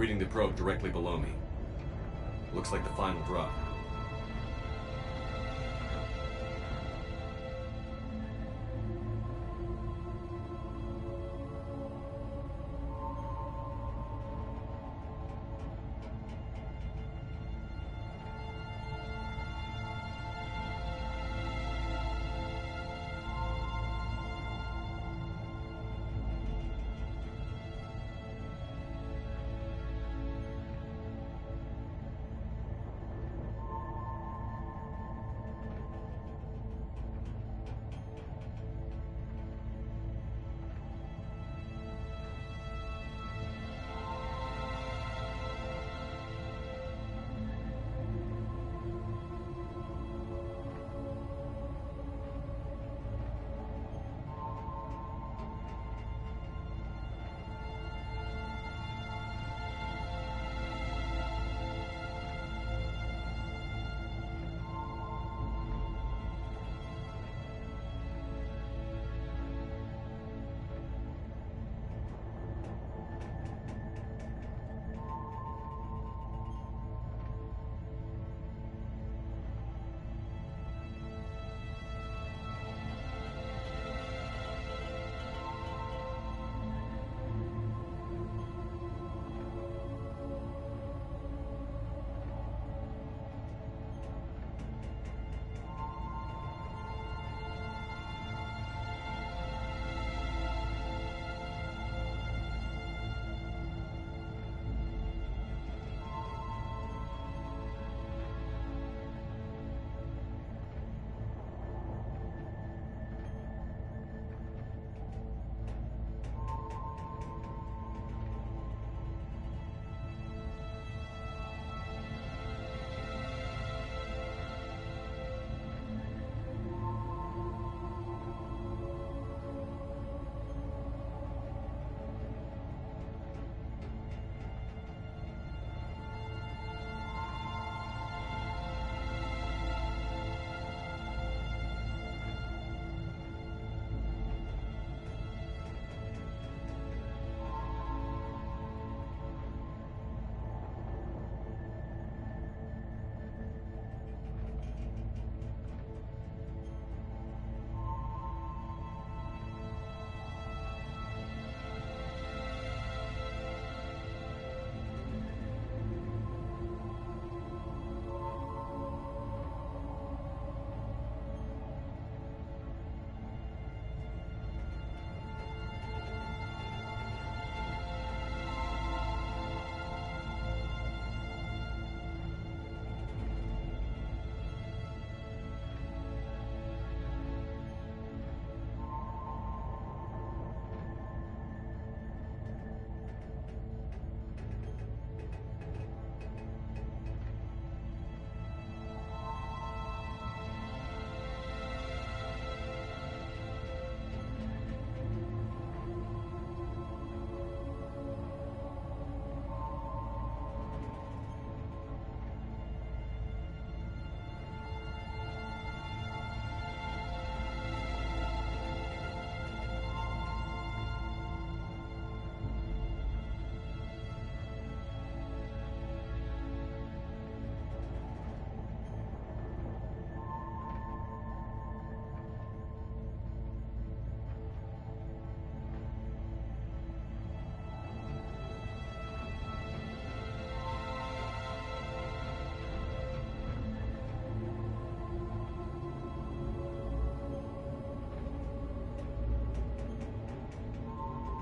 reading the probe directly below me. Looks like the final drop.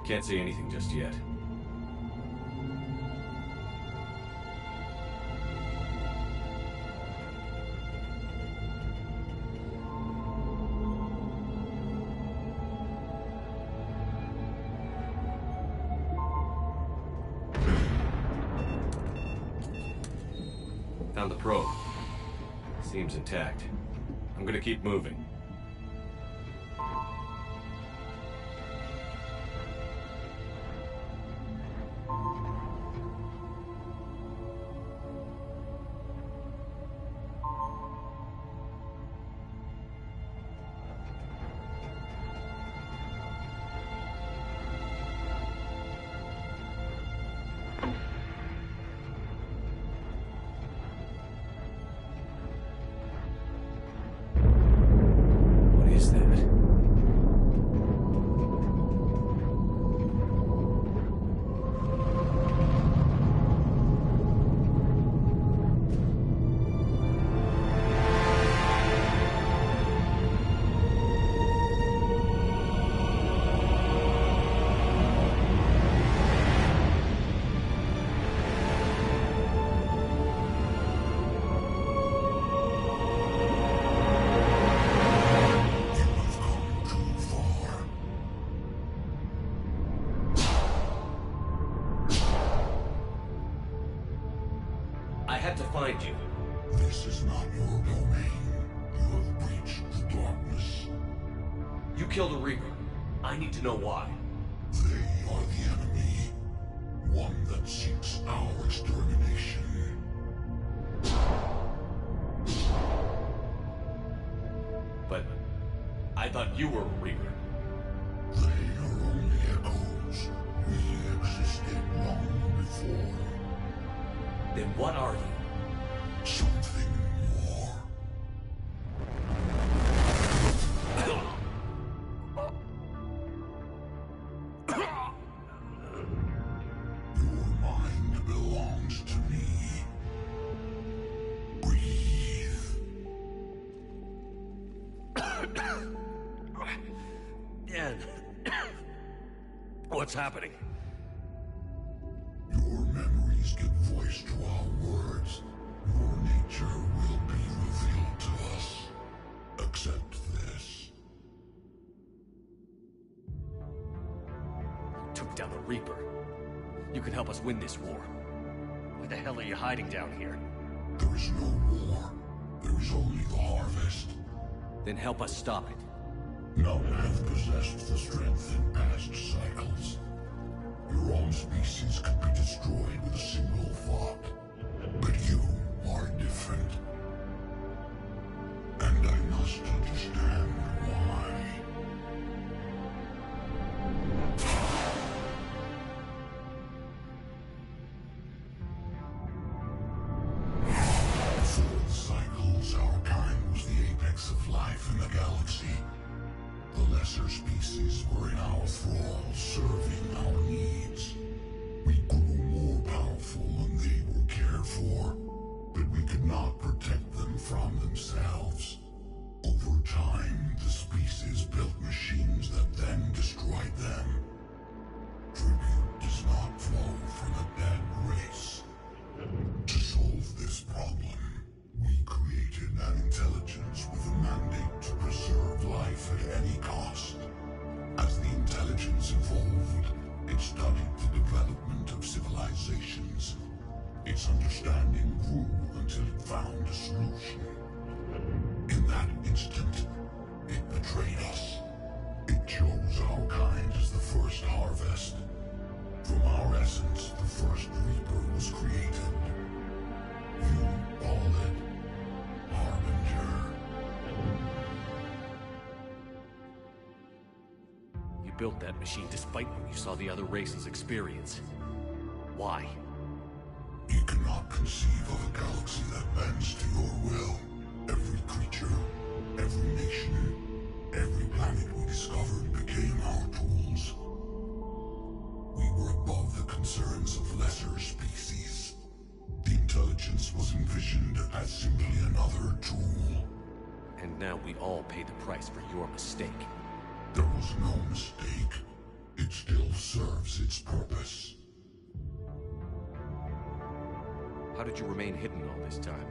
Can't see anything just yet. Found the probe. Seems intact. I'm gonna keep moving. behind you. This is not your domain. You have breached the darkness. You killed a Reaper. I need to know why. They are the enemy. One that seeks our extermination. But I thought you were a Reaper. They are only echoes. We existed long before. Then what are you? Something more. Your mind belongs to me. Breathe. Dan, what's happening? Your memories give voice to our words. Your nature will be revealed to us. Accept this. Took down a Reaper. You can help us win this war. Why the hell are you hiding down here? There is no war. There is only the harvest. Then help us stop it. None have possessed the strength in past cycles. Your own species could be destroyed with a single thought. But you are different. And I must understand why. Before the cycles, our kind was the apex of life in the galaxy. The lesser species were in our thrall, serving our needs. We grew more powerful and they were cared for, but we could not protect them from themselves. Over time, the species built machines that then destroyed them. Tribute does not flow from a dead race. To solve this problem, we created an intelligence with a mandate to preserve life at any cost. As the intelligence evolved, it studied the development of civilizations. Its understanding grew until it found a solution. In that instant, it betrayed us. It chose our kind as the first harvest. From our essence, the first Reaper was created. You call it Harbinger. You built that machine despite what you saw the other races experience. Why? You cannot conceive of a galaxy that bends to your will. Every creature, every nation, every planet we discovered became our tools. We were above the concerns of lesser species. The intelligence was envisioned as simply another tool. And now we all pay the price for your mistake. There was no mistake. It still serves its purpose. How did you remain hidden all this time?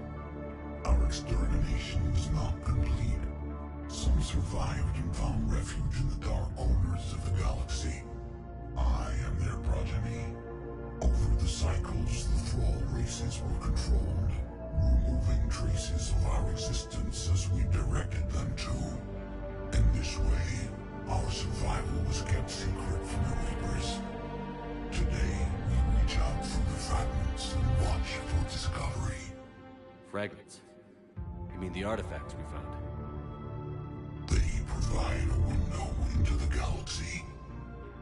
Our extermination is not complete. Some survived and found refuge in the dark corners of the galaxy. I am their progeny. Over the cycles, the thrall races were controlled, removing traces of our existence as we directed them to. In this way, our survival was kept secret from the Reapers. Today, we reach out through the fragments and watch for discovery. Fragments? You mean the artifacts we found? They provide a window into the galaxy.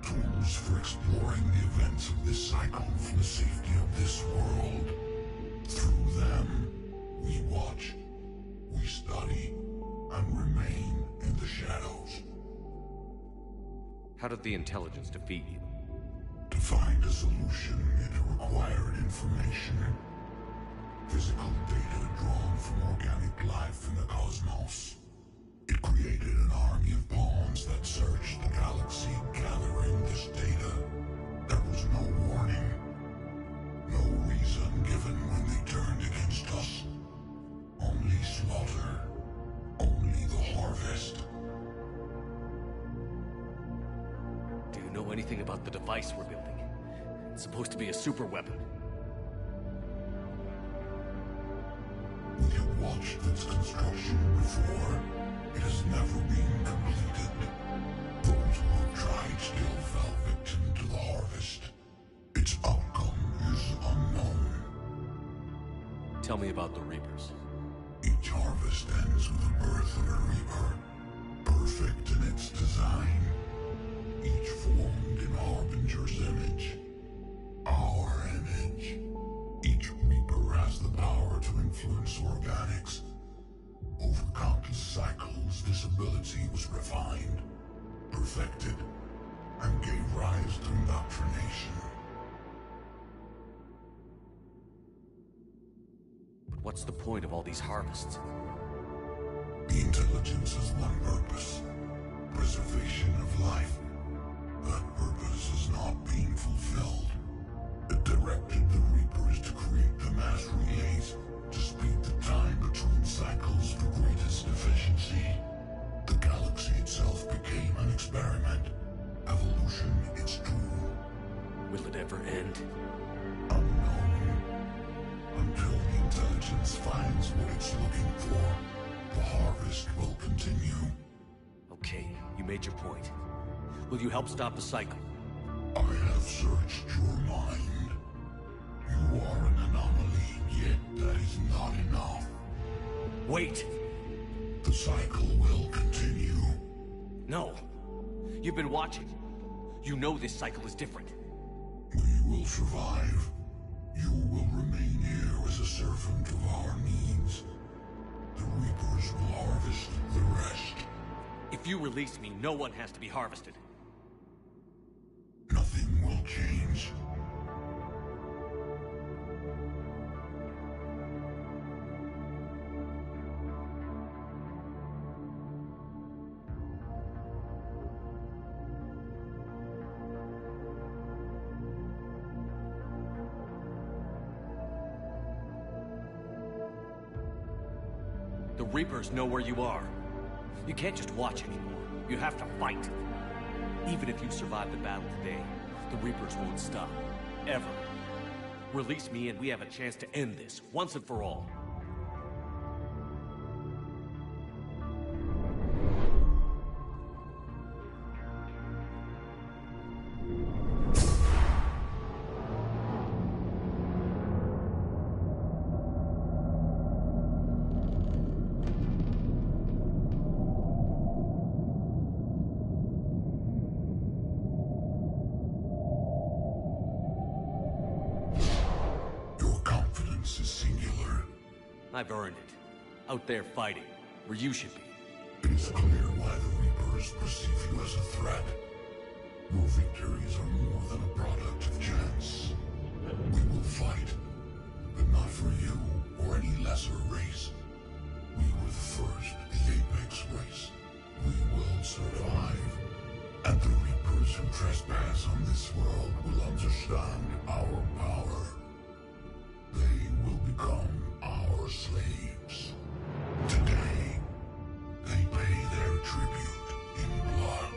Tools for exploring the events of this cycle from the safety of this world. Through them, we watch, we study, and remain in the shadows. How did the intelligence defeat you? To find a solution, it required information. Physical data drawn from organic life in the cosmos. It created an army of pawns that searched the galaxy, gathering this data. There was no warning. No reason given when they turned against us. Only slaughter. Only the harvest. Do you know anything about the device we're building? It's supposed to be a super weapon. finished its construction before. It has never been completed. Those who have tried still fell victim to the harvest. Its outcome is unknown. Tell me about the Reapers. Each harvest ends with the birth of a Reaper, perfect in its design, each formed in Harbinger's image. Our image. Each Reaper has the power to influence organics. Over countless cycles, this ability was refined, perfected, and gave rise to indoctrination. But what's the point of all these harvests? The intelligence has one purpose: preservation of life. That purpose is not being fulfilled. It directed the Reapers to create the mass relays to speed the time between cycles for greatest efficiency. The galaxy itself became an experiment. Evolution its tool. Will it ever end? Unknown. Until the intelligence finds what it's looking for, the harvest will continue. Okay, you made your point. Will you help stop the cycle? I have searched your mind. You are an anomaly, yet that is not enough. Wait! The cycle will continue. No! You've been watching. You know this cycle is different. We will survive. You will remain here as a servant of our needs. The Reapers will harvest the rest. If you release me, no one has to be harvested. Nothing will change. The Reapers know where you are. You can't just watch anymore. You have to fight. Even if you survive the battle today, the Reapers won't stop. Ever. Release me and we have a chance to end this, once and for all. I've earned it. Out there fighting, where you should be. It is clear why the Reapers perceive you as a threat. Your victories are more than a product of chance. We will fight, but not for you or any lesser race. We were the first, the Apex race. We will survive. And the Reapers who trespass on this world will understand our power. They will become our slaves. Today, they pay their tribute in blood.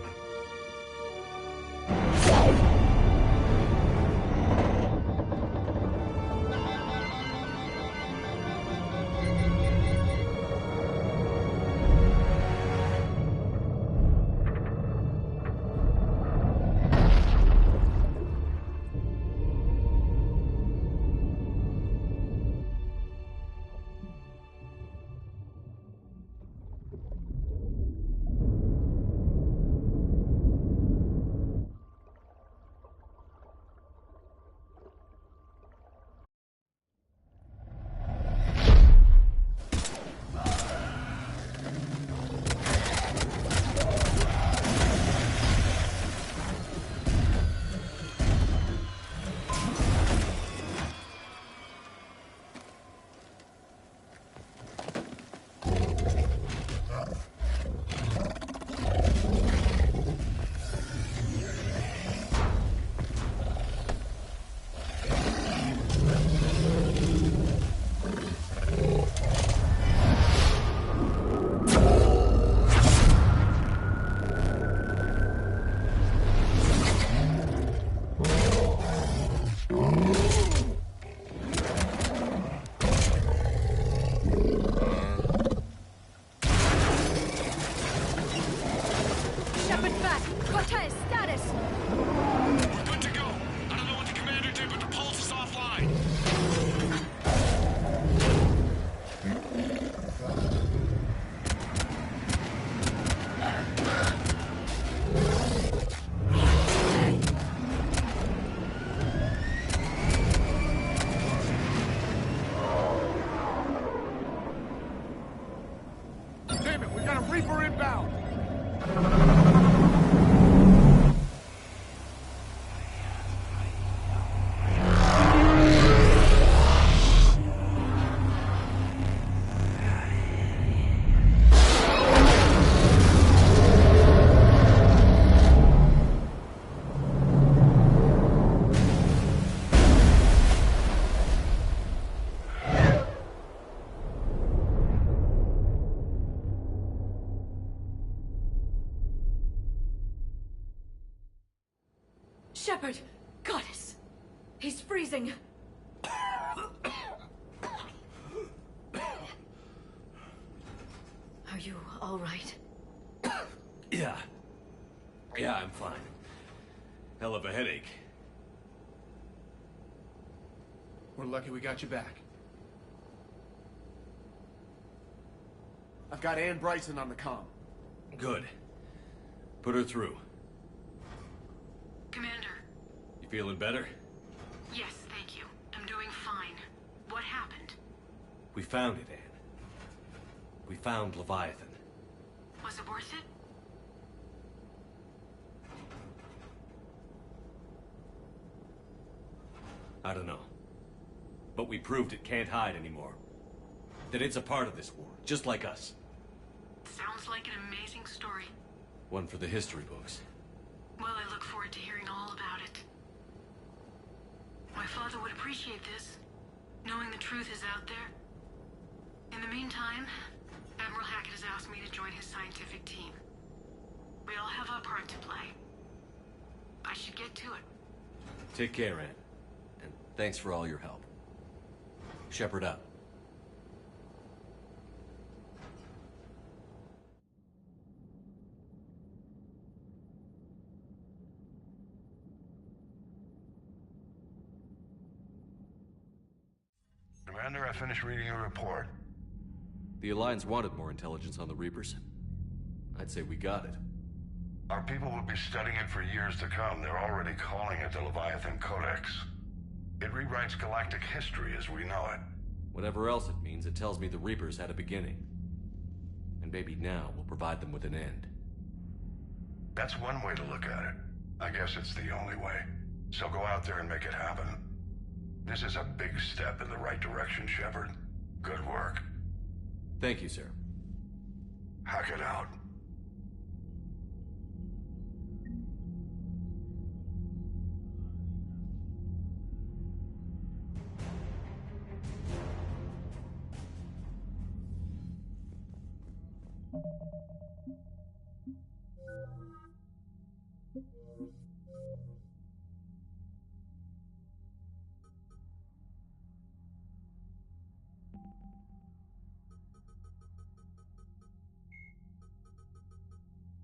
inbound! Shepard! Goddess! He's freezing! Are you all right? Yeah. Yeah, I'm fine. Hell of a headache. We're lucky we got you back. I've got Ann Bryson on the comm. Good. Put her through. Commander. You feeling better? Yes, thank you. I'm doing fine. What happened? We found it, Anne. We found Leviathan. Was it worth it? I don't know. But we proved it can't hide anymore. That it's a part of this war, just like us. Sounds like an amazing story. One for the history books. Well, I look forward to hearing all about it. My father would appreciate this, knowing the truth is out there. In the meantime, Admiral Hackett has asked me to join his scientific team. We all have our part to play. I should get to it. Take care, Anne. And thanks for all your help. Shepard up. Commander, I finished reading your report. The Alliance wanted more intelligence on the Reapers. I'd say we got it. Our people will be studying it for years to come. They're already calling it the Leviathan Codex. It rewrites galactic history as we know it. Whatever else it means, it tells me the Reapers had a beginning. And maybe now we'll provide them with an end. That's one way to look at it. I guess it's the only way. So go out there and make it happen. This is a big step in the right direction, Shepard. Good work. Thank you, sir. Hackett out.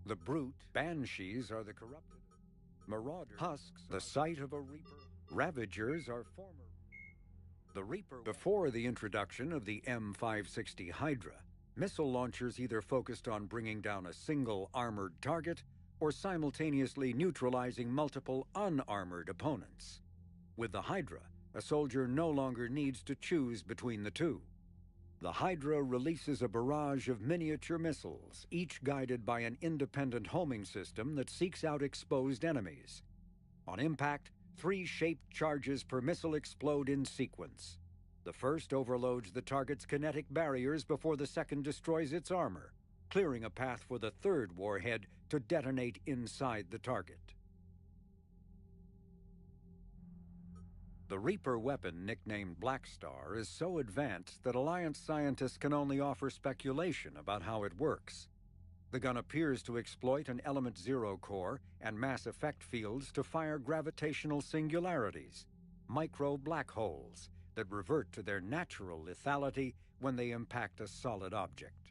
The brute, banshees are the corrupted. Marauder husks, the site of a reaper. Ravagers are former. The Reaper, before the introduction of the M560 Hydra, missile launchers either focused on bringing down a single armored target or simultaneously neutralizing multiple unarmored opponents. With the Hydra, a soldier no longer needs to choose between the two. The Hydra releases a barrage of miniature missiles, each guided by an independent homing system that seeks out exposed enemies. On impact, 3 shaped charges per missile explode in sequence. The first overloads the target's kinetic barriers before the second destroys its armor, clearing a path for the third warhead to detonate inside the target. The Reaper weapon, nicknamed Black Star, is so advanced that Alliance scientists can only offer speculation about how it works. The gun appears to exploit an Element Zero core and mass effect fields to fire gravitational singularities, micro black holes that revert to their natural lethality when they impact a solid object.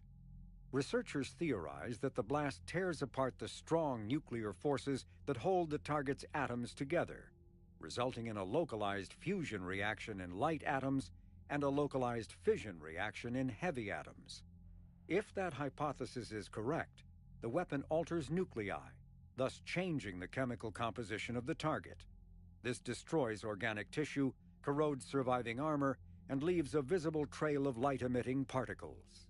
Researchers theorize that the blast tears apart the strong nuclear forces that hold the target's atoms together, resulting in a localized fusion reaction in light atoms and a localized fission reaction in heavy atoms. If that hypothesis is correct, the weapon alters nuclei, thus changing the chemical composition of the target. This destroys organic tissue, corrodes surviving armor, and leaves a visible trail of light-emitting particles.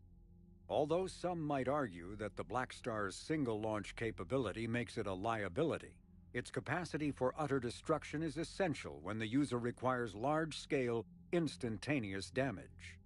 Although some might argue that the Black Star's single launch capability makes it a liability, its capacity for utter destruction is essential when the user requires large-scale, instantaneous damage.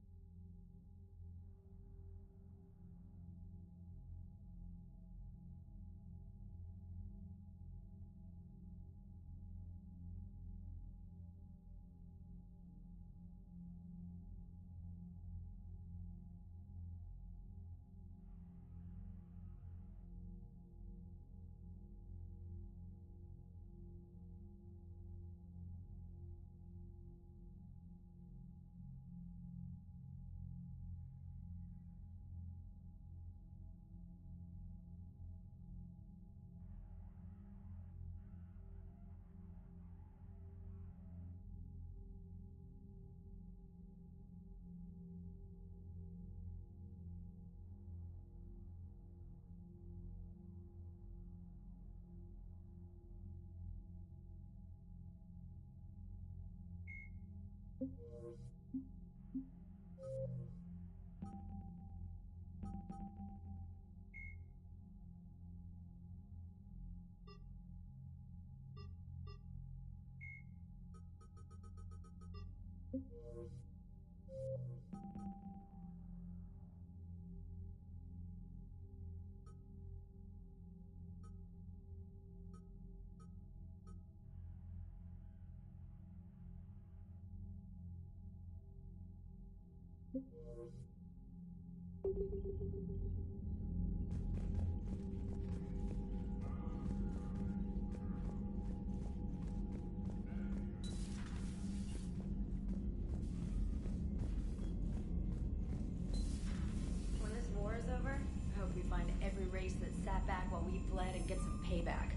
When this war is over, I hope we find every race that sat back while we bled and get some payback.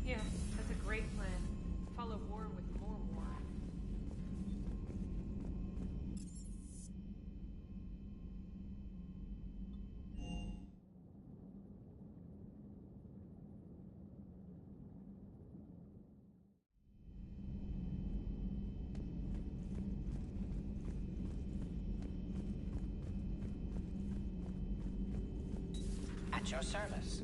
Yeah, that's a great plan. Follow war with more war. At your service.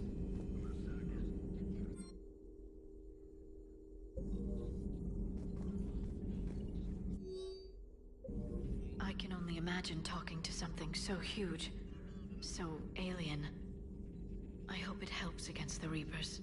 I can only imagine talking to something so huge, so alien. I hope it helps against the Reapers.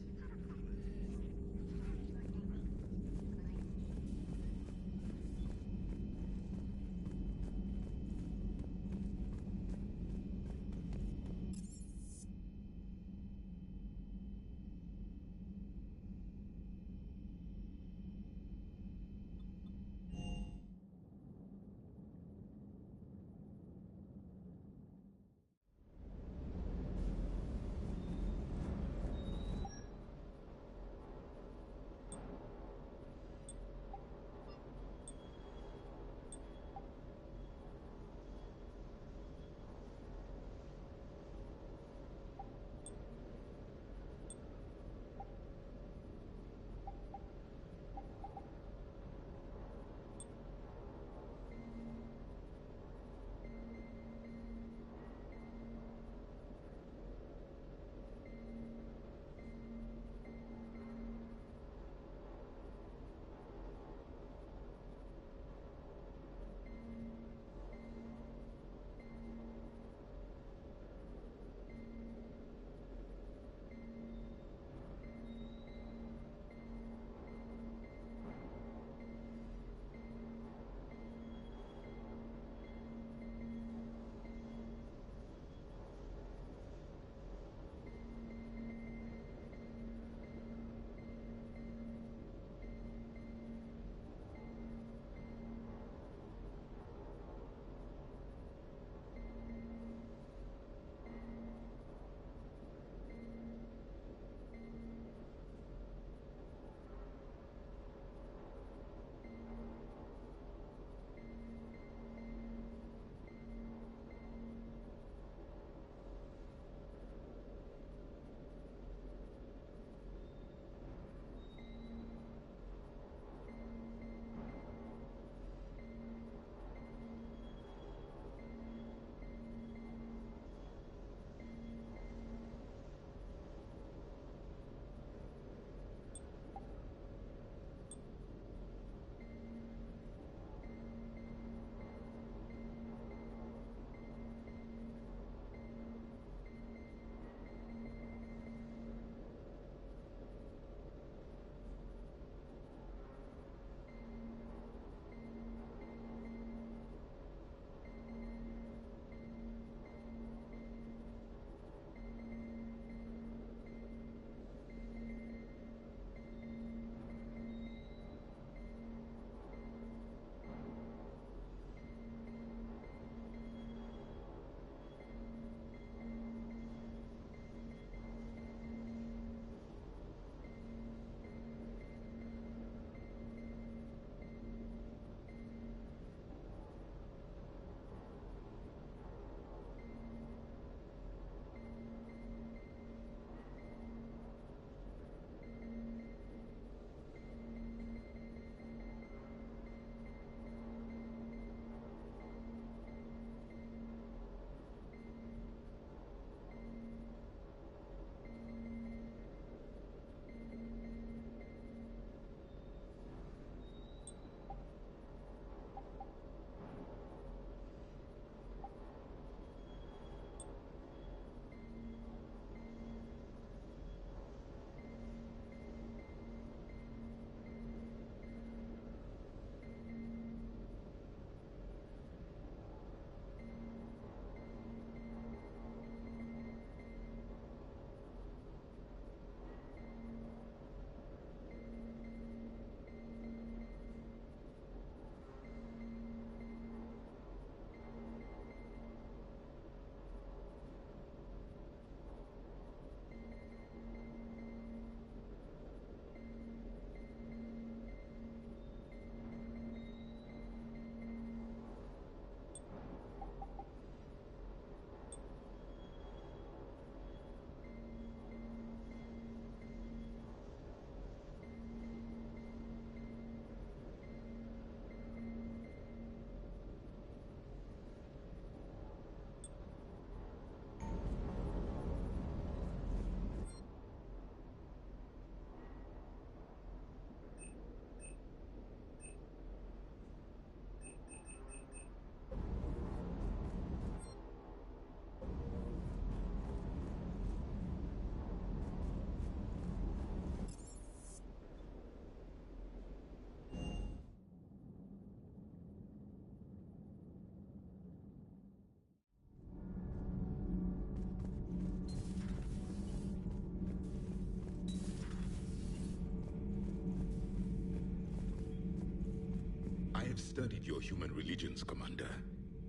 have studied your human religions, Commander.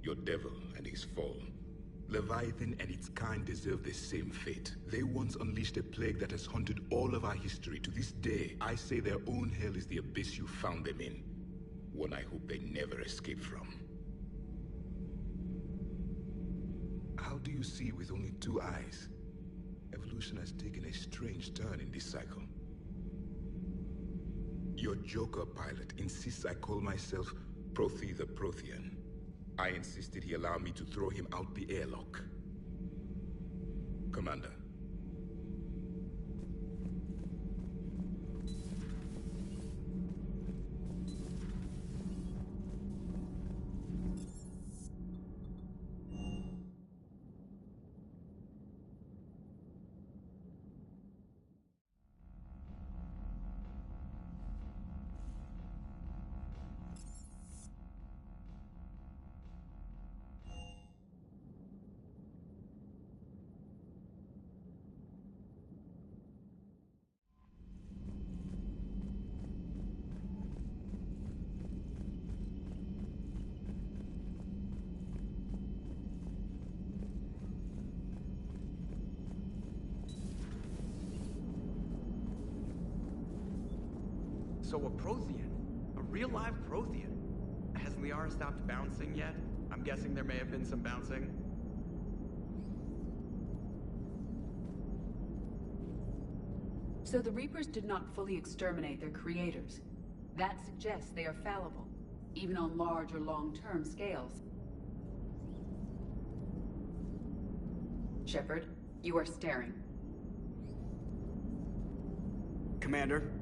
Your devil and his fall. Leviathan and its kind deserve the same fate. They once unleashed a plague that has haunted all of our history. To this day, I say their own hell is the abyss you found them in. One I hope they never escape from. How do you see with only 2 eyes? Evolution has taken a strange turn in this cycle. Your Joker pilot insists I call myself Prothi the Prothean. I insisted he allow me to throw him out the airlock. Commander. So a Prothean? A real live Prothean? Has Liara stopped bouncing yet? I'm guessing there may have been some bouncing. So the Reapers did not fully exterminate their creators. That suggests they are fallible, even on large or long-term scales. Shepard, you are staring. Commander?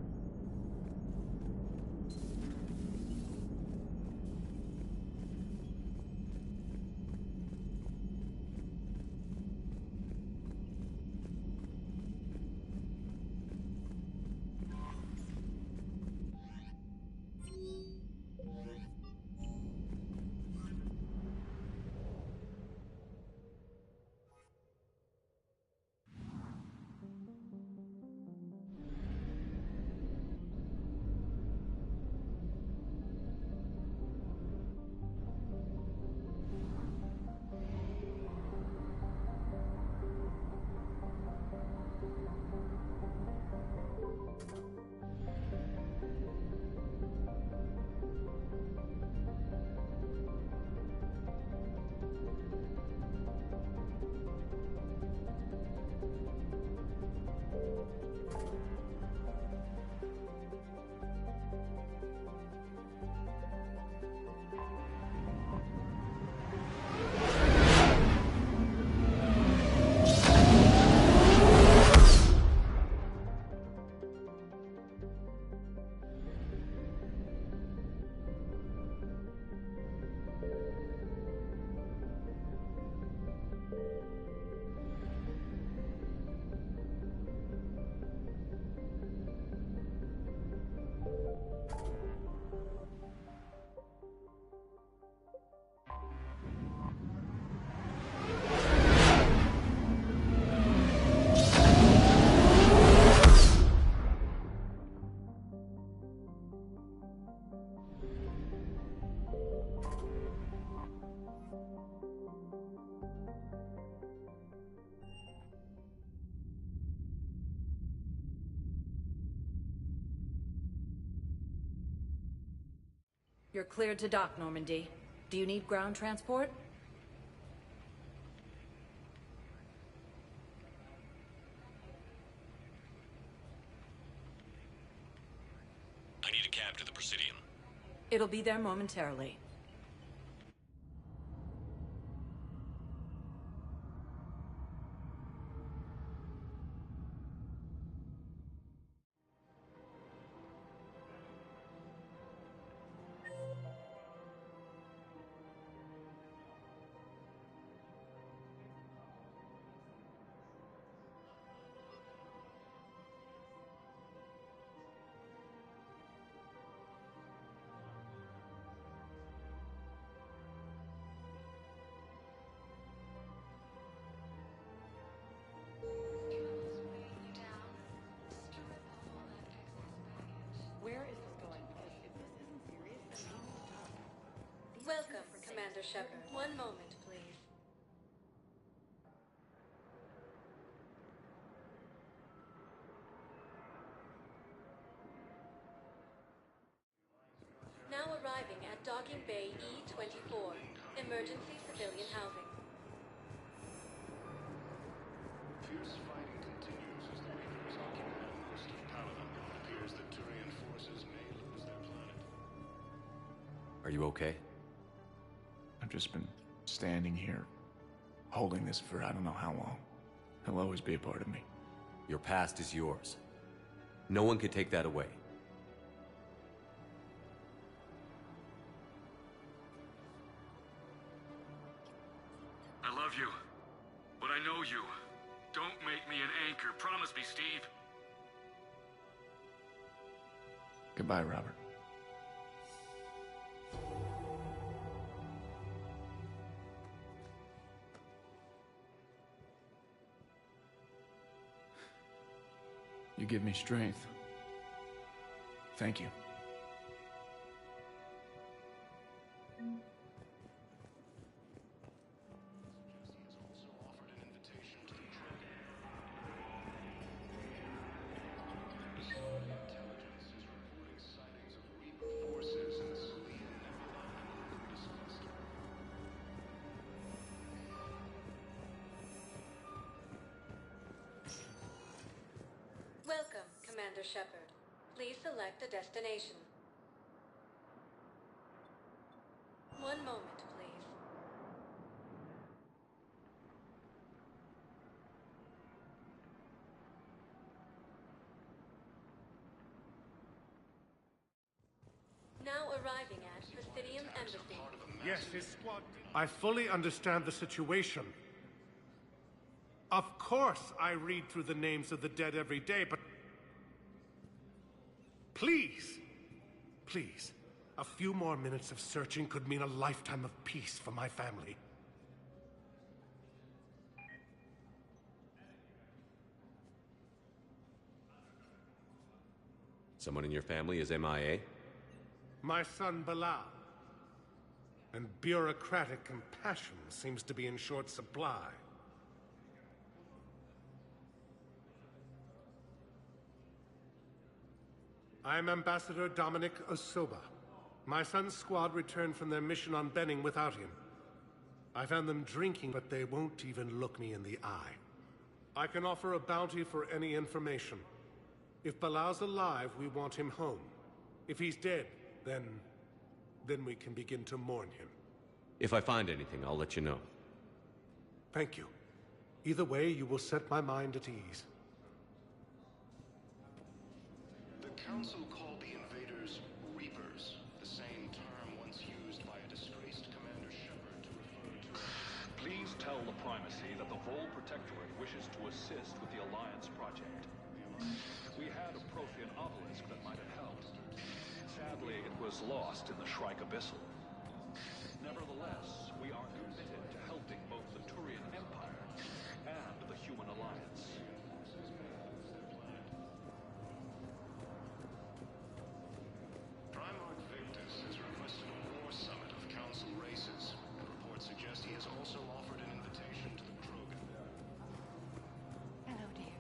You're cleared to dock, Normandy. Do you need ground transport? I need a cab to the Presidium. It'll be there momentarily. Commander Shepard. One moment, please. Now arriving at Docking Bay E-24, emergency civilian housing. Fierce fighting continues as the Reapers occupy most of Paladin. It appears that Turian forces may lose their planet. Are you okay? I've just been standing here, holding this for I don't know how long. He'll always be a part of me. Your past is yours. No one can take that away. I love you, but I know you. Don't make me an anchor. Promise me, Steve. Goodbye, Robert. You give me strength. Thank you. Welcome, Commander Shepard. Please select a destination. One moment, please. Now arriving at Presidium Embassy. Yes, his squad. I fully understand the situation. Of course, I read through the names of the dead every day, but... Please! Please. A few more minutes of searching could mean a lifetime of peace for my family. Someone in your family is MIA? My son, Bilal. And bureaucratic compassion seems to be in short supply. I'm Ambassador Dominic Osoba. My son's squad returned from their mission on Benning without him. I found them drinking, but they won't even look me in the eye. I can offer a bounty for any information. If Bilal's alive, we want him home. If he's dead, then we can begin to mourn him. If I find anything, I'll let you know. Thank you. Either way, you will set my mind at ease. The Council called the invaders Reapers, the same term once used by a disgraced Commander Shepard to refer to... Please tell the Primacy that the Vol Protectorate wishes to assist with the Alliance project. We had a Prothean obelisk that might have helped. Sadly, it was lost in the Shrike Abyssal. Nevertheless, we are committed to helping both the Turian Empire and the Human Alliance. Primarch Victus has requested a war summit of Council races, and reports suggest he has also offered an invitation to the Krogan. Hello, dear.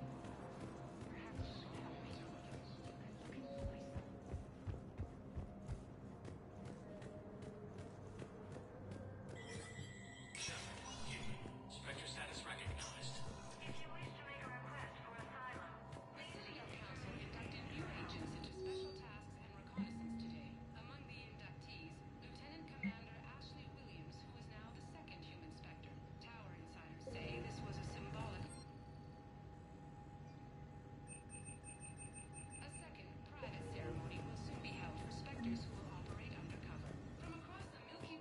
Spectre status recognized. If you wish to make a request for asylum, please see your council inducted new agents into special tasks and reconnaissance today. Among the inductees, Lieutenant Commander Ashley Williams, who is now the second human Spectre. Tower insiders say this was a symbolic... A second, private ceremony will soon be held for Spectres who will operate undercover. From across the Milky Way...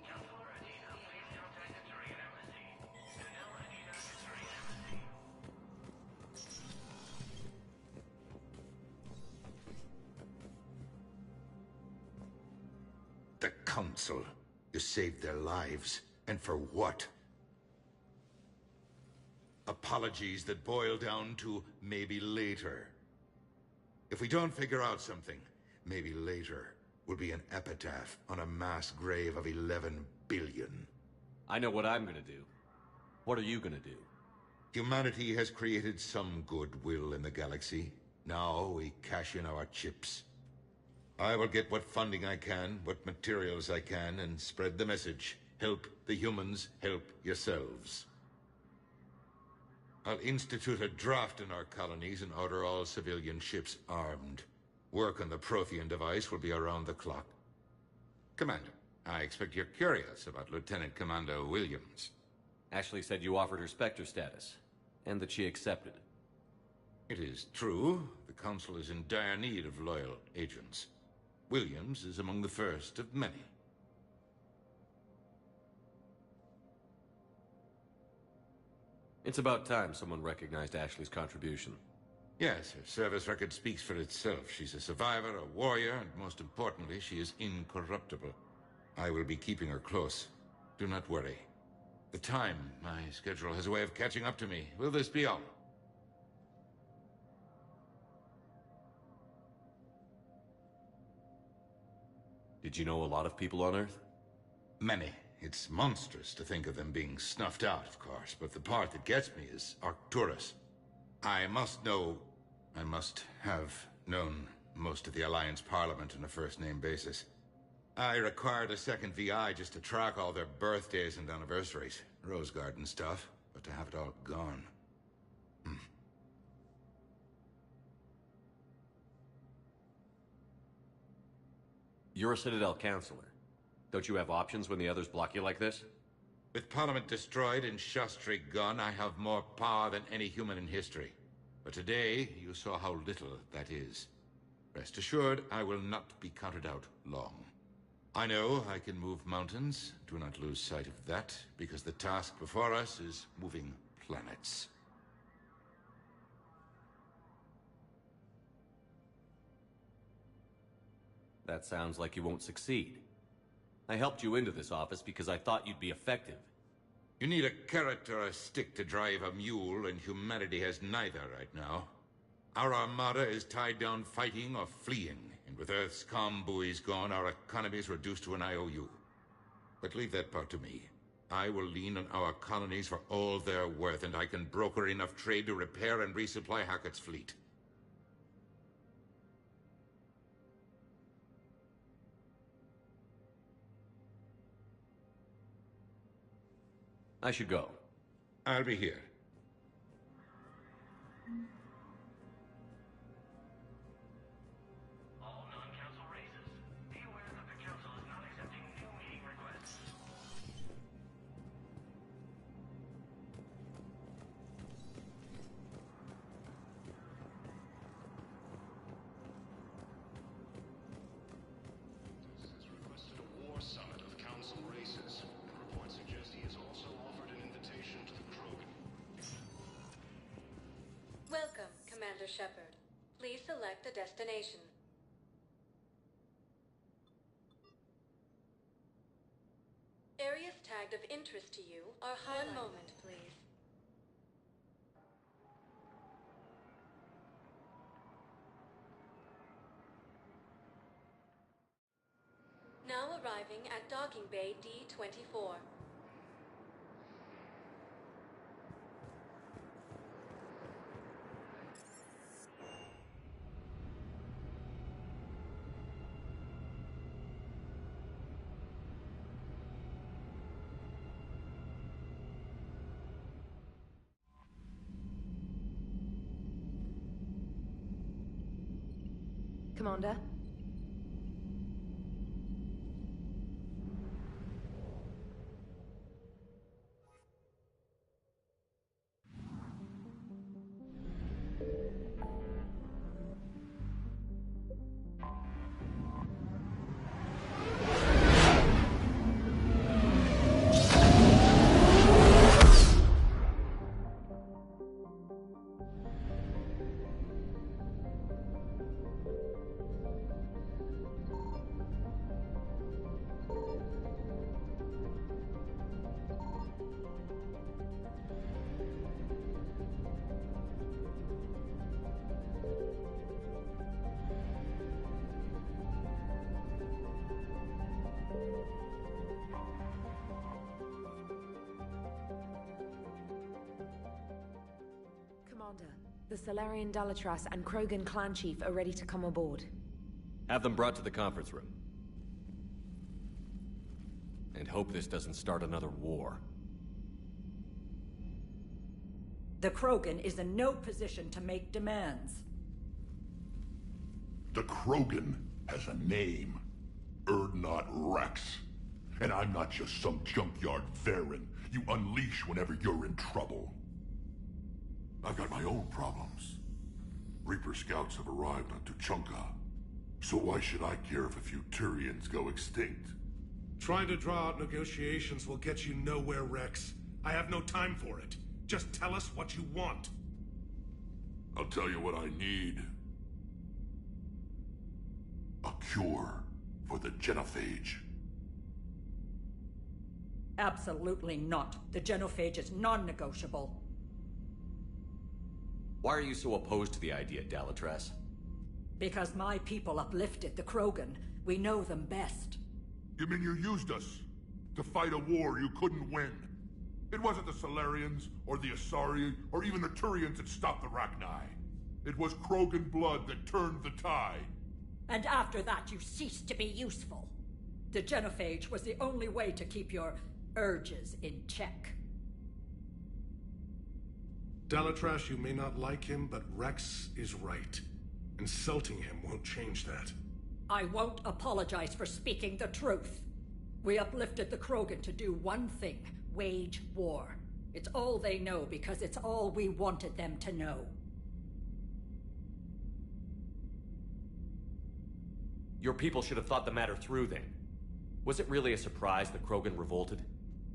The Council. You saved their lives. And for what? Apologies that boil down to maybe later. If we don't figure out something, maybe later will be an epitaph on a mass grave of 11 billion. I know what I'm gonna do. What are you gonna do? Humanity has created some goodwill in the galaxy. Now we cash in our chips. I will get what funding I can, what materials I can, and spread the message. Help the humans, help yourselves. I'll institute a draft in our colonies and order all civilian ships armed. Work on the Prothean device will be around the clock. Commander, I expect you're curious about Lieutenant Commander Williams. Ashley said you offered her Spectre status, and that she accepted. It is true. The Council is in dire need of loyal agents. Williams is among the first of many. It's about time someone recognized Ashley's contribution. Yes, her service record speaks for itself. She's a survivor, a warrior, and most importantly, she is incorruptible. I will be keeping her close. Do not worry. The time, my schedule has a way of catching up to me. Will this be all? Did you know a lot of people on Earth? Many. It's monstrous to think of them being snuffed out, of course, but the part that gets me is Arcturus. I must have known most of the Alliance Parliament on a first-name basis. I required a second VI just to track all their birthdays and anniversaries. Rose Garden stuff, but to have it all gone. You're a Citadel counselor. Don't you have options when the others block you like this? With Parliament destroyed and Shastri gone, I have more power than any human in history. But today, you saw how little that is. Rest assured, I will not be counted out long. I know I can move mountains. Do not lose sight of that, because the task before us is moving planets. That sounds like you won't succeed. I helped you into this office because I thought you'd be effective. You need a carrot or a stick to drive a mule, and humanity has neither right now. Our armada is tied down fighting or fleeing, and with Earth's comm buoys gone, our economy is reduced to an IOU. But leave that part to me. I will lean on our colonies for all they're worth, and I can broker enough trade to repair and resupply Hackett's fleet. I should go. I'll be here. All non-council races, be aware that the council is not accepting new meeting requests. Has requested a war summit of council races. Reports suggest he has also offered an invitation to the Krogan. Welcome, Commander Shepard. Please select a destination. Areas tagged of interest to you are highlighted. 1 moment, please. Now arriving at Docking Bay D-24. Commander? The Salarian Dalatras and Krogan clan chief are ready to come aboard. Have them brought to the conference room. And hope this doesn't start another war. The Krogan is in no position to make demands. The Krogan has a name. Urdnot Rex. And I'm not just some junkyard Varen you unleash whenever you're in trouble. I've got my own problems. Reaper scouts have arrived on Tuchanka. So why should I care if a few Turians go extinct? Trying to draw out negotiations will get you nowhere, Rex. I have no time for it. Just tell us what you want. I'll tell you what I need. A cure for the genophage. Absolutely not. The genophage is non-negotiable. Why are you so opposed to the idea, Dalatras? Because my people uplifted the Krogan. We know them best. You mean you used us to fight a war you couldn't win? It wasn't the Salarians, or the Asari, or even the Turians that stopped the Rachni. It was Krogan blood that turned the tide. And after that, you ceased to be useful. The genophage was the only way to keep your urges in check. Dalatras, you may not like him, but Rex is right. Insulting him won't change that. I won't apologize for speaking the truth. We uplifted the Krogan to do one thing: wage war. It's all they know because it's all we wanted them to know. Your people should have thought the matter through then. Was it really a surprise the Krogan revolted?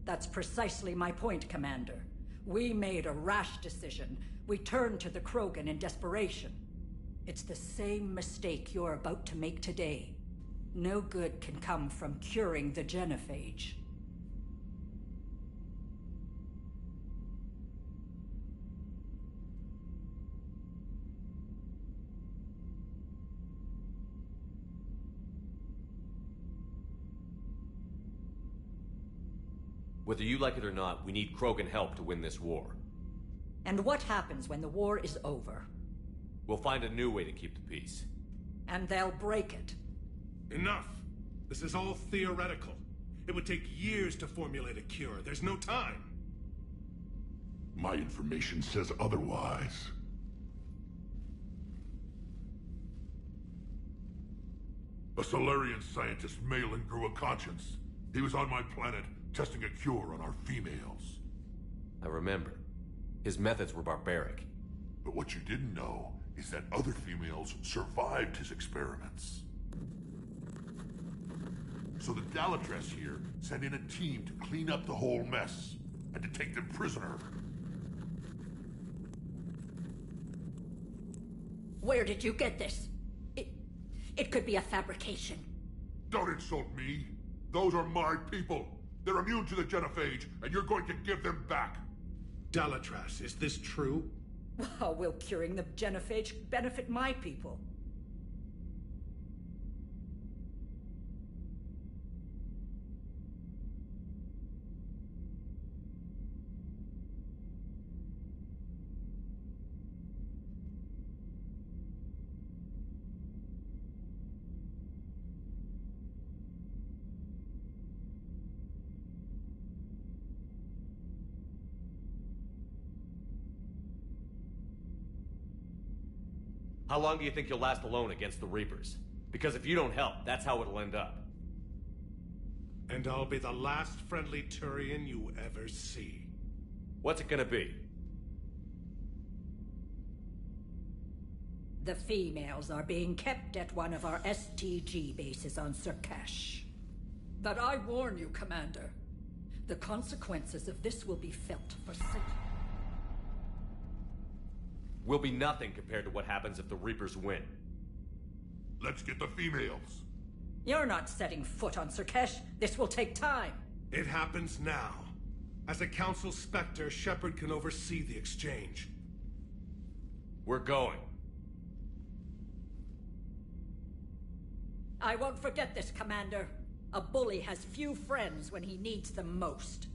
That's precisely my point, Commander. We made a rash decision. We turned to the Krogan in desperation. It's the same mistake you're about to make today. No good can come from curing the genophage. Whether you like it or not, we need Krogan help to win this war. And what happens when the war is over? We'll find a new way to keep the peace. And they'll break it. Enough! This is all theoretical. It would take years to formulate a cure. There's no time. My information says otherwise. A Solarian scientist, Malin, grew a conscience. He was on my planet, testing a cure on our females. I remember. His methods were barbaric. But what you didn't know is that other females survived his experiments. So the Dalatras here sent in a team to clean up the whole mess, and to take them prisoner. Where did you get this? It could be a fabrication. Don't insult me. Those are my people. They're immune to the genophage, and you're going to give them back. Dalatras, is this true? How will curing the genophage benefit my people? How long do you think you'll last alone against the Reapers? Because if you don't help, that's how it'll end up. And I'll be the last friendly Turian you ever see. What's it gonna be? The females are being kept at one of our STG bases on Surkash. But I warn you, Commander, the consequences of this will be felt for centuries. Will be nothing compared to what happens if the Reapers win. Let's get the females. You're not setting foot on Surkash. This will take time. It happens now. As a Council Spectre, Shepard can oversee the exchange. We're going. I won't forget this, Commander. A bully has few friends when he needs them most.